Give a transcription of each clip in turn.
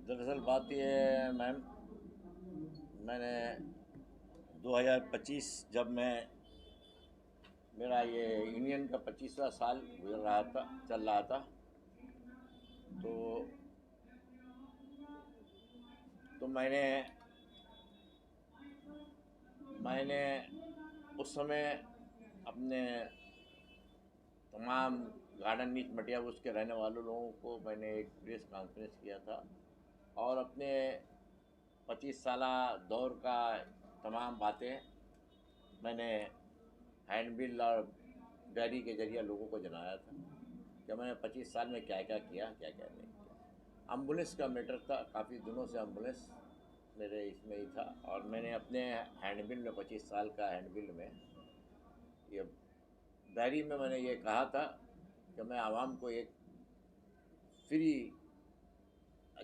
दरअसल बात ये है मैम, मैंने 2025 जब मैं मेरा ये यूनियन का 25वां साल चल रहा था, तो मैंने उस समय अपने तमाम गार्डन नीच मटिया उसके रहने वाले लोगों को मैंने एक प्रेस कॉन्फ्रेंस किया था और अपने 25 साला दौर का तमाम बातें मैंने हैंडबिल और डायरी के जरिए लोगों को जनाया था कि मैंने 25 साल में क्या क्या किया, क्या क्या नहीं किया। एम्बुलेंस का मैटर था, काफ़ी दिनों से एम्बुलेंस मेरे इसमें ही था और मैंने अपने हैंडबिल में 25 साल का हैंडबिल में ये डायरी में मैंने ये कहा था कि मैं आवाम को एक फ्री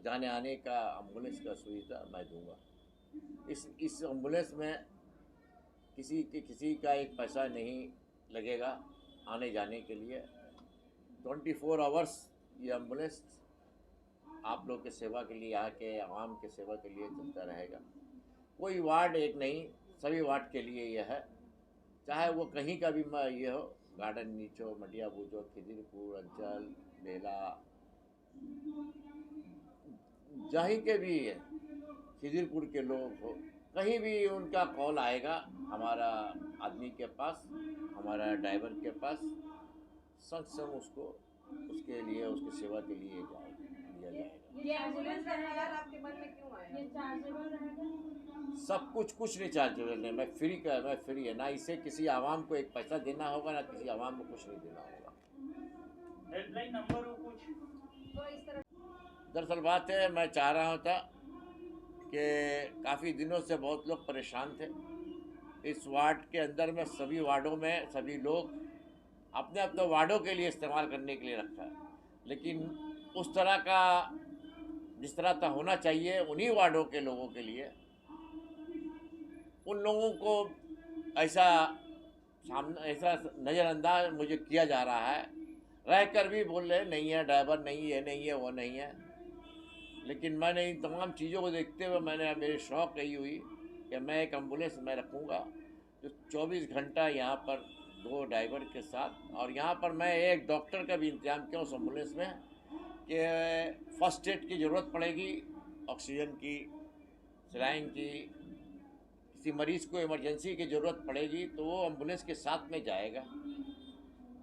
जाने आने का एम्बुलेंस का सुविधा मैं दूंगा। इस एम्बुलेंस में किसी का एक पैसा नहीं लगेगा आने जाने के लिए। 24 आवर्स ये एम्बुलेंस आप लोग के सेवा के लिए, यहाँ के आवाम के सेवा के लिए चलता रहेगा। कोई वार्ड एक नहीं, सभी वार्ड के लिए यह है, चाहे वो कहीं का भी ये हो, गार्डन नीचो, मटिया बूचो, खिदिरपुर अंचल, बेला, जहीं के भी खिदिरपुर के लोग हो, कहीं भी उनका कॉल आएगा हमारा आदमी के पास, हमारा ड्राइवर के पास, संग उसको उसके लिए, उसकी सेवा के लिए दिया जाएगा। ये एम्बुलेंस का ख्याल आपके मन में क्यों आया? ये चार्जेबल रहेगा? सब कुछ नहीं चार्जेबल नहीं, मैं फ्री है ना। इसे किसी आवाम को एक पैसा देना होगा, ना किसी आवाम को कुछ नहीं देना होगा। हेल्पलाइन नंबर हो कुछ तो इस तरह? दरअसल बात है, मैं चाह रहा था कि काफ़ी दिनों से बहुत लोग परेशान थे। इस वार्ड के अंदर में सभी वार्डों में सभी लोग अपने अपने वार्डों के लिए इस्तेमाल करने के लिए रखा है, लेकिन उस तरह का जिस तरह का होना चाहिए उन्हीं वार्डों के लोगों के लिए, उन लोगों को ऐसा नज़रअंदाज मुझे किया जा रहा है। रहकर भी बोल रहे नहीं है, ड्राइवर नहीं है, नहीं है, वो नहीं है। लेकिन मैंने इन तमाम चीज़ों को देखते हुए मेरी शौक़ यही हुई कि मैं एक एम्बुलेंस में रखूँगा जो 24 घंटा यहाँ पर 2 ड्राइवर के साथ, और यहाँ पर मैं एक डॉक्टर का भी इंतजाम किया उस एम्बुलेंस में कि फर्स्ट एड की ज़रूरत पड़ेगी, ऑक्सीजन की, सलाइन की, किसी मरीज़ को इमरजेंसी की ज़रूरत पड़ेगी तो वो एम्बुलेंस के साथ में जाएगा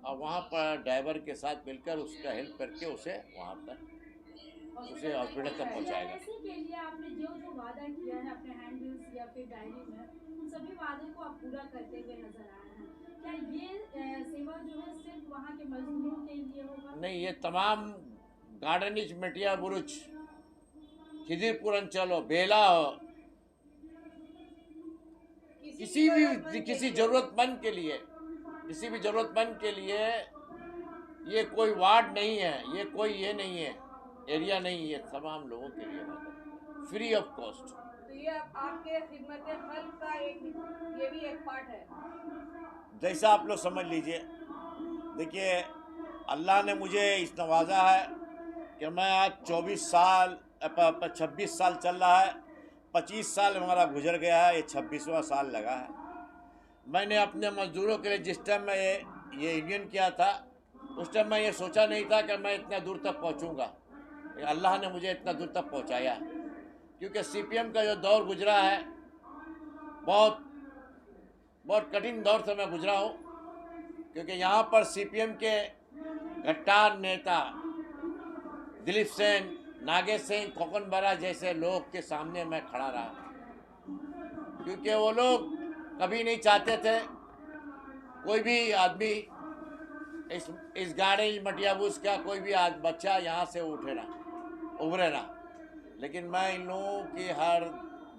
और वहाँ पर ड्राइवर के साथ मिलकर उसका हेल्प करके उसे वहाँ पर उसे हॉस्पिटल तक पहुँचाएगा। के लिए आपने जो वादा किया है अपने हैंडबिल्स या फिर डायरी में, उन सभी वादे को आप पूरा करते हुए नजर आ रहे हैं। क्या ये सेवा जो है सिर्फ वहाँ के मजदूरों के लिए होगा? नहीं, ये तमाम गार्डनिज, मटिया बुरुज, खिदिरपुर अंचल हो, बेला हो, किसी ज़रूरतमंद के लिए ये कोई वार्ड नहीं है, ये कोई ये नहीं है, एरिया नहीं है, तमाम लोगों के लिए फ्री ऑफ कॉस्ट। तो ये आपके खिदमत खल्क का ये भी एक पार्ट है। जैसा आप लोग समझ लीजिए। देखिए, अल्लाह ने मुझे इस नवाजा है कि मैं आज 26 साल चल रहा है, 25 साल हमारा गुजर गया है, ये 26वां साल लगा है। मैंने अपने मजदूरों के लिए जिस टाइम मैं ये यूनियन किया था, उस टाइम मैं ये सोचा नहीं था कि मैं इतना दूर तक पहुंचूंगा। अल्लाह ने मुझे इतना दूर तक पहुंचाया, क्योंकि सीपीएम का जो दौर गुजरा है, बहुत कठिन दौर से मैं गुजरा हूँ, क्योंकि यहाँ पर सीपीएम के गट्टार नेता दिलीप सेन, नागेश सिंह, खोकन बरा जैसे लोग के सामने मैं खड़ा रहा, क्योंकि वो लोग कभी नहीं चाहते थे कोई भी आदमी इस गाड़ी मटियाबूस का कोई भी बच्चा यहाँ से उभरे ना। लेकिन मैं इन लोगों की हर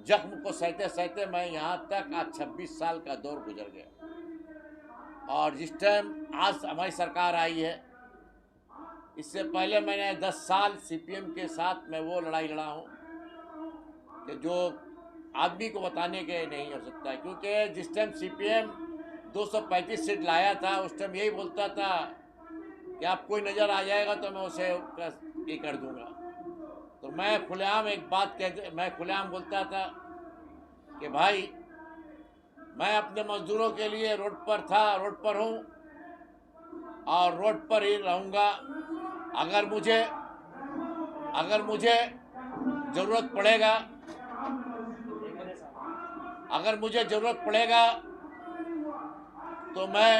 जख्म को सहते सहते मैं यहाँ तक आज 26 साल का दौर गुजर गया। और जिस टाइम आज हमारी सरकार आई है, इससे पहले मैंने 10 साल सीपीएम के साथ मैं वो लड़ाई लड़ा हूँ कि जो आदमी को बताने के नहीं हो सकता, क्योंकि जिस टाइम सीपीएम 235 सीट लाया था, उस टाइम यही बोलता था कि आप कोई नज़र आ जाएगा तो मैं उसे ये कर दूंगा। तो मैं खुलेआम एक बात मैं खुलेआम बोलता था कि भाई मैं अपने मजदूरों के लिए रोड पर था, रोड पर हूँ और रोड पर ही रहूँगा। अगर मुझे ज़रूरत पड़ेगा, अगर मुझे ज़रूरत पड़ेगा तो मैं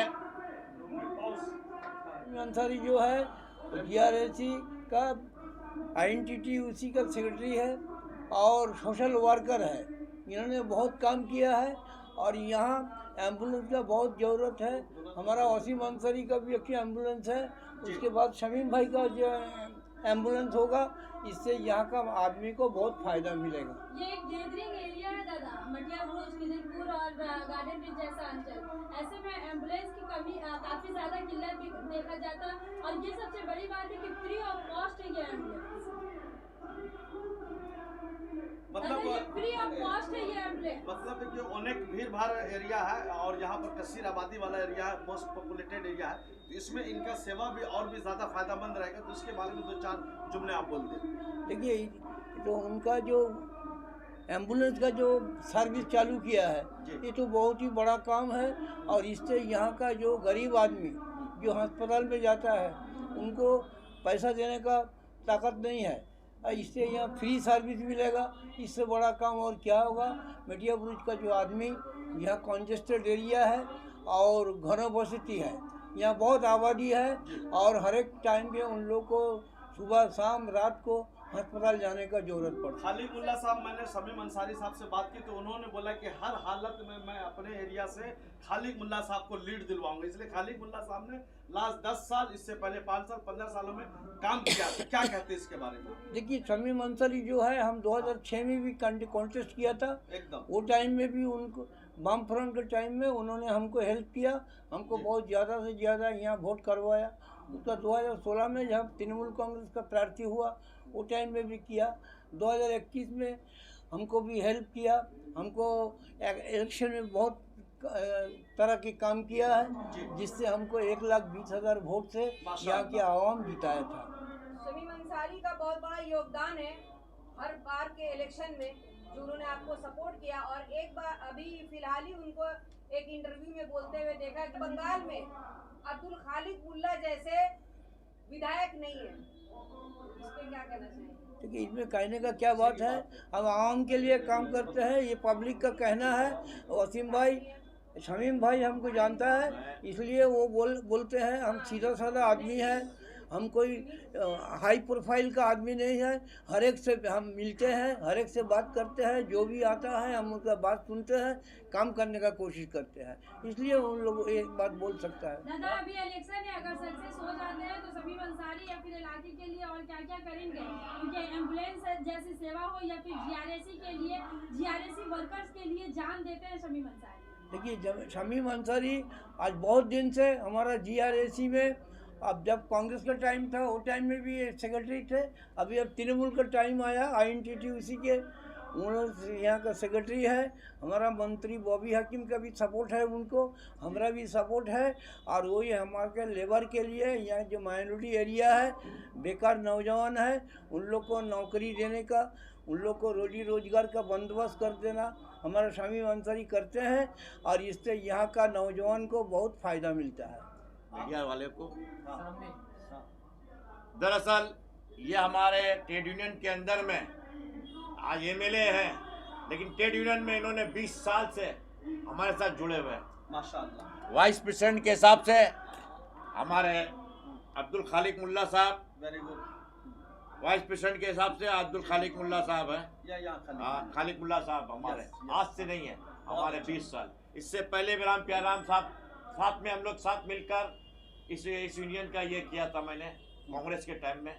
अंसारी जो है जीआरएसी का आइडेंटिटी उसी का सेक्रेटरी है और सोशल वर्कर है। इन्होंने बहुत काम किया है और यहाँ एम्बुलेंस का बहुत ज़रूरत है। हमारा वसीम अंसारी का भी एक एम्बुलेंस है, उसके बाद शमीम भाई का जो एम्बुलेंस होगा, इससे यहाँ का आदमी को बहुत फ़ायदा मिलेगा। ये एक गैदरिंग एरिया है दादा, मटिया बुरुज, खिदिरपुर और गार्डन ब्रिज जैसा अंचल। ऐसे में एम्बुलेंस की कमी काफ़ी ज़्यादा किल्लत भी देखा जाता है और ये सबसे बड़ी बात है कि फ्री ऑफ कॉस्ट है ये एम्बुलेंस। मतलब फ्री ऑफ कॉस्ट है ये एम्बुलेंस। मतलब कि अनेक भीड़ भाड़ एरिया है और यहाँ पर कसीर आबादी वाला एरिया है, मोस्ट पॉपुलेटेड एरिया है, तो इसमें इनका सेवा भी और भी ज़्यादा फायदेमंद रहेगा। तो इसके बारे में 2-4 जुमले आप बोल दें। देखिए, तो उनका जो एम्बुलेंस का जो सर्विस चालू किया है, ये तो बहुत ही बड़ा काम है और इससे यहाँ का जो गरीब आदमी जो अस्पताल में जाता है उनको पैसा देने का ताकत नहीं है, इससे यहाँ फ्री सर्विस मिलेगा। इससे बड़ा काम और क्या होगा। मटिया बुरुज का जो आदमी, यहाँ कॉन्जेस्टेड एरिया है और घरों बस्ती है, यहाँ बहुत आबादी है और हर एक टाइम पे उन लोग को सुबह शाम रात को अस्पताल जाने का जरूरत पड़ता है। खालिक मुल्ला साहब, मैंने शमीम अंसारी साहब से बात की तो उन्होंने बोला कि हर हालत में मैं अपने एरिया से खालिक मुल्ला साहब को लीड दिलवाऊंगा। इसलिए खालिक मुल्ला साहब ने लास्ट 10 साल, इससे पहले 5 साल 15 सालों में काम किया। क्या कहते हैं इसके बारे में? देखिए, शमीम अंसारी जो है, हम 2006 में भी कॉन्टेस्ट किया था एकदम। वो टाइम में भी उनको वाम फ्रंट के टाइम में उन्होंने हमको हेल्प किया, हमको बहुत ज़्यादा से ज़्यादा यहाँ वोट करवाया। उसका 2016 में जब तृणमूल कांग्रेस का प्रार्थी हुआ वो टाइम में भी किया। 2021 में हमको भी हेल्प किया, हमको इलेक्शन में बहुत तरह के काम किया है, जिससे हमको 1,20,000 वोट से यहाँ की आवाम जिताया था। शमीम अंसारी का बहुत बड़ा योगदान है हर बार के इलेक्शन में, जो उन्होंने आपको सपोर्ट किया। और एक बार अभी फिलहाल ही उनको एक इंटरव्यू में बोलते हुए देखा कि बंगाल में अब्दुल खालिक मुल्ला जैसे विधायक नहीं है। इस पे क्या कहना चाहिए? देखिए, इसमें कहने का क्या बात है, हम आवाम के लिए काम करते हैं, ये पब्लिक का कहना है। वसीम भाई, शमीम भाई हमको जानता है, इसलिए वो बोलते हैं। हम सीधा साधा आदमी हैं, हम कोई हाई प्रोफाइल का आदमी नहीं है। हर एक से हम मिलते हैं, हर एक से बात करते हैं, जो भी आता है हम उनका बात सुनते हैं, काम करने का कोशिश करते हैं, इसलिए उन लोग एक बात बोल सकता है। दादा, अभी इलेक्शन है, अगर सक्सेस हो जाते हैं तो शमीम अंसारी या फिर इलाके के लिए और क्या क्या करेंगे? क्योंकि एम्बुलेंस जैसी सेवा हो या फिर जीआरएसी के लिए, जीआरएसी वर्कर्स के लिए जान देते हैं शमीम अंसारी। देखिए, शमीम अंसारी आज बहुत दिन से हमारा जीआरएसी में, अब जब कांग्रेस का टाइम था वो टाइम में भी सेक्रेटरी थे, अभी अब तृणमूल का टाइम आया, आइडेंटिटी उसी के, उन्होंने यहाँ का सेक्रेटरी है। हमारा मंत्री बॉबी हकीम का भी सपोर्ट है उनको, हमारा भी सपोर्ट है। और वही हमारे लेबर के लिए, यहाँ जो माइनॉरिटी एरिया है, बेकार नौजवान है, उन लोग को नौकरी देने का, उन लोग को रोजी रोजगार का बंदोबस्त कर देना हमारा शमीम अंसारी करते हैं और इससे यहाँ का नौजवान को बहुत फ़ायदा मिलता है। मीडिया वाले को दरअसल ये हमारे ट्रेड यूनियन के अंदर में आज एमएलए हैं, लेकिन ट्रेड यूनियन में इन्होंने 20 साल से हमारे साथ जुड़े हुए हैं। माशाअल्लाह। वाइस प्रेसिडेंट के हिसाब से हमारे अब्दुल खालिक मुल्ला साहब, वेरी गुड। वाइस प्रेसिडेंट के हिसाब से अब्दुल खालिक मुल्ला साहब हैं। हाँ, खालिक मुल्ला साहब हमारे आज से नहीं है, हमारे 20 साल। इससे पहले भी राम प्याराम साहब साथ में, हम लोग साथ मिलकर इस यूनियन का ये किया था मैंने कांग्रेस के टाइम में।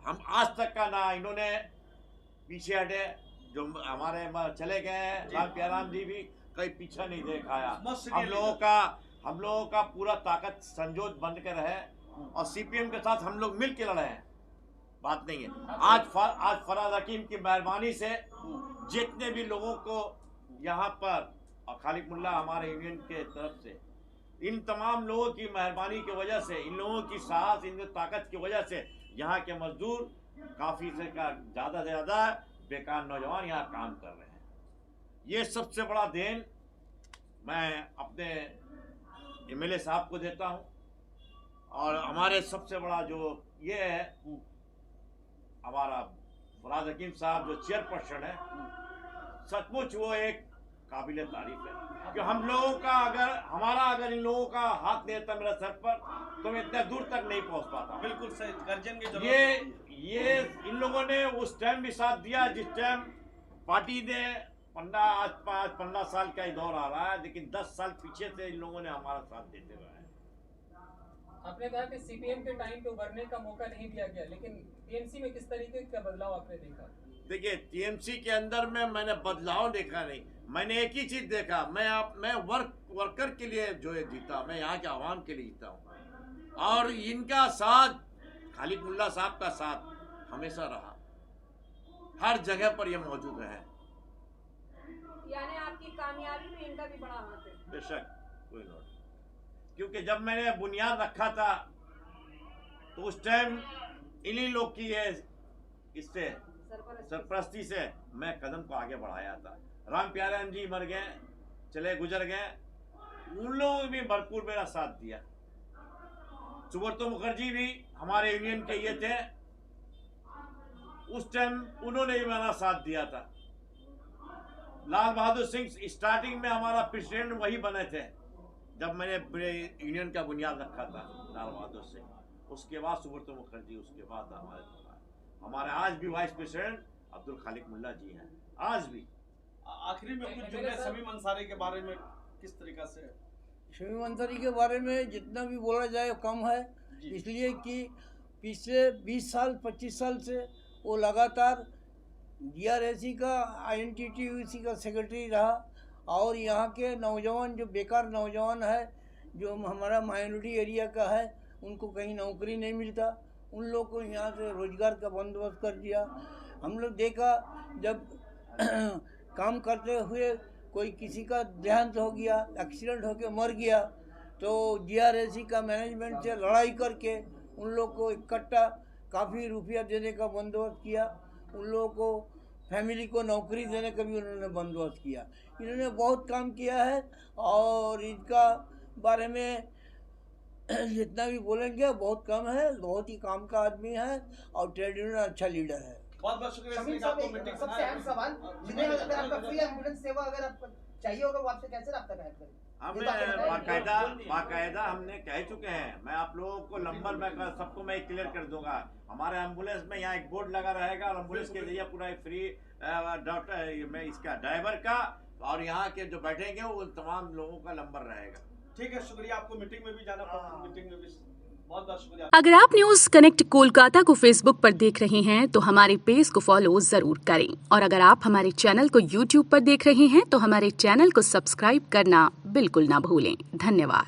हम आज तक का ना इन्होंने पीछे हटे, जो हमारे चले गए हैं राम प्याराम जी भी कहीं पीछा नहीं दिखाया। हम लोगों का पूरा ताकत संजोत बन कर है और सीपीएम के साथ हम लोग मिल के लड़े हैं, बात नहीं है। आज फराज हकीम की मेहरबानी से जितने भी लोगों को यहाँ पर, और खालिक मुल्ला हमारे यूनियन के तरफ से, इन तमाम लोगों की मेहरबानी की वजह से, इन लोगों की साहस, इन ताकत की वजह से यहाँ के मजदूर काफ़ी से ज़्यादा से ज़्यादा बेकार नौजवान यहाँ काम कर रहे हैं। ये सबसे बड़ा देन मैं अपने एमएलए साहब को देता हूँ। और हमारे सबसे बड़ा जो ये है हमारा फराज हकीम साहब जो चेयरपर्सन है, सचमुच वो एक काबिल तारीफ है कि हम लोगों का अगर इन लोगों का हाथ नहीं रहता मेरे सर पर तो मैं इतने दूर तक नहीं पहुंच पाता। बिल्कुल सही, गर्जन की जरूरत ये इन लोगों ने उस टाइम भी साथ दिया जिस टाइम पार्टी ने 15 साल का ही दौर आ रहा है, लेकिन 10 साल पीछे से इन लोगों ने हमारा साथ देते हुए है। आपने कहा कि सीपीएम के टाइम पे उभरने का मौका नहीं दिया गया, लेकिन टीएमसी में किस तरीके का बदलाव आपने देखा? देखिए, टीएमसी के अंदर में मैंने बदलाव देखा नहीं, मैंने एक ही चीज देखा, मैं वर्कर के लिए जो है जीता, मैं यहाँ के आवाम के लिए जीता हूँ। और इनका साथ, खालिद मुल्ला साहब का साथ हमेशा रहा, हर जगह पर ये मौजूद है। यानी आपकी कामयाबी में इनका भी बड़ा हाथ है। बेशक, कोई नोट, क्योंकि जब मैंने बुनियाद रखा था तो उस टाइम इन्हीं लोग की है इससे सरपरस्ती से मैं कदम को आगे बढ़ाया था। राम प्यारे जी मर गए, गुजर गए, उन लोगों ने भी भरपूर मेरा साथ दिया। सुब्रतो मुखर्जी भी हमारे यूनियन के ये थे, उस टाइम उन्होंने भी मेरा साथ दिया था। लाल बहादुर सिंह स्टार्टिंग में हमारा प्रेसिडेंट वही बने थे जब मैंने यूनियन का बुनियाद रखा था, लाल बहादुर सिंह, उसके बाद सुब्रतो मुखर्जी, उसके बाद हमारे आज भी वाइस प्रेसिडेंट अब्दुल खालिक मुल्ला जी हैं, आज भी। आखिरी में कुछ जुमले शमीम अंसारी के बारे में किस तरीका से? शमीम अंसारी के बारे में जितना भी बोला जाए कम है, इसलिए कि पिछले 20 साल 25 साल से वो लगातार जीआरएसी का आईएनटीटीयूसी का सेक्रेटरी रहा। और यहाँ के नौजवान जो बेकार नौजवान है, जो हमारा माइनॉरिटी एरिया का है, उनको कहीं नौकरी नहीं मिलता, उन लोग को यहाँ से रोजगार का बंदोबस्त कर दिया। हम लोग देखा जब काम करते हुए कोई किसी का देहांत हो गया, एक्सीडेंट होके मर गया, तो जीआरएसी का मैनेजमेंट से लड़ाई करके उन लोग को इकट्ठा काफ़ी रुपया देने का बंदोबस्त किया, उन लोगों को फैमिली को नौकरी देने का भी उन्होंने बंदोबस्त किया। इन्होंने बहुत काम किया है और इनका बारे में जितना भी बोलेंगे बहुत कम है, बहुत ही काम का आदमी है और ट्रेड यूनियन अच्छा लीडर है। बहुत बहुत शुक्रिया। सबसे अहम सवाल, जिन्हें अगर आपका फ्री एम्बुलेंस सेवा अगर आपको चाहिए होगा, वो आपसे कैसे रब्ता कायम करें? हमने बाकायदा हमने कह चुके हैं, मैं आप लोगों को नंबर में सबको मैं क्लियर कर दूंगा। हमारे एम्बुलेंस में यहाँ एक बोर्ड लगा रहेगा और एम्बुलेंस के जरिए पूरा फ्री डॉक्टर में इसका ड्राइवर का और यहाँ के जो बैठेंगे वो तमाम लोगों का नंबर रहेगा। ठीक है, शुक्रिया। आपको मीटिंग में भी जाना पड़ा, मीटिंग में भी बहुत बहुत शुक्रिया। अगर आप न्यूज कनेक्ट कोलकाता को फेसबुक पर देख रहे हैं तो हमारे पेज को फॉलो जरूर करें, और अगर आप हमारे चैनल को यूट्यूब पर देख रहे हैं तो हमारे चैनल को सब्सक्राइब करना बिल्कुल ना भूलें। धन्यवाद।